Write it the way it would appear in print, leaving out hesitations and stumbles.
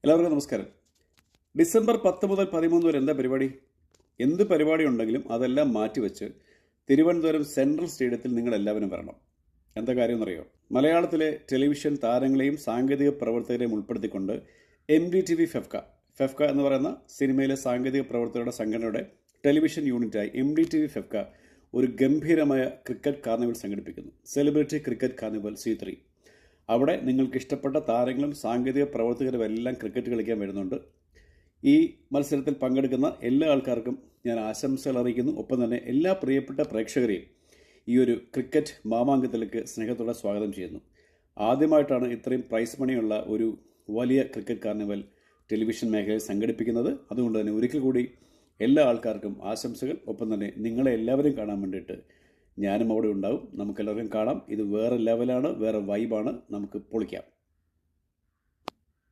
എല്ലാവർക്കും നമസ്കാരം. ഡിസംബർ 10 മുതൽ 13 വരെ എന്താ പരിപാടി? എന്ത് പരിപാടി ഉണ്ടെങ്കിലും അതെല്ലാം മാറ്റിവെച്ച് തിരുവനന്തപുരം സെൻട്രൽ സ്റ്റേഡിയത്തിൽ നിങ്ങൾ എല്ലാവരും വരണം. എന്താ കാര്യം എന്നറിയോ? മലയാളത്തിലെ ടെലിവിഷൻ താരങ്ങളെയും സാങ്കേതിക പ്രവർത്തകരെയും ഉൾപ്പെടുത്തിക്കൊണ്ട് MDTV ഫെഫ്ക എന്ന് പറയുന്ന സിനിമയിലെ സാങ്കേതിക പ്രവർത്തകരുടെ സംഘടനയുടെ ടെലിവിഷൻ യൂണിറ്റായി MDTV ഫെഫ്ക ഒരു ഗംഭീരമായ ക്രിക്കറ്റ് കാർണിവൽ സംഘടിപ്പിക്കുന്നു. Celebrity cricket carnival C3. അവിടെ നിങ്ങൾക്ക് ഇഷ്ടപ്പെട്ട താരങ്ങളും സാങ്കേതിക പ്രവർത്തകരും എല്ലാം ക്രിക്കറ്റ് കളിക്കാൻ വരുന്നുണ്ട്. ഈ മത്സരത്തിൽ പങ്കെടുക്കുന്ന എല്ലാ ആൾക്കാർക്കും ഞാൻ ആശംസകൾ അറിയിക്കുന്നു. ഒപ്പം തന്നെ എല്ലാ പ്രിയപ്പെട്ട പ്രേക്ഷകരെയും ഈ ഒരു ക്രിക്കറ്റ് മാമാങ്കത്തിലേക്ക് സ്നേഹത്തോടെ സ്വാഗതം ചെയ്യുന്നു. ആദ്യമായിട്ടാണ് ഇത്രയും പ്രൈസ് മണിയുള്ള ഒരു വലിയ ക്രിക്കറ്റ് കാർണിവൽ ടെലിവിഷൻ മേഖലയിൽ സംഘടിപ്പിക്കുന്നത്. അതുകൊണ്ട് തന്നെ ഒരിക്കൽ കൂടി എല്ലാ ആൾക്കാർക്കും ആശംസകൾ. ഒപ്പം തന്നെ നിങ്ങളെ എല്ലാവരും കാണാൻ വേണ്ടിയിട്ട് ഞാനും അവിടെ ഉണ്ടാവും. നമുക്കെല്ലാവർക്കും കാണാം. ഇത് വേറെ ലെവലാണ്, വേറെ വൈബാണ്. നമുക്ക് പൊളിക്കാം.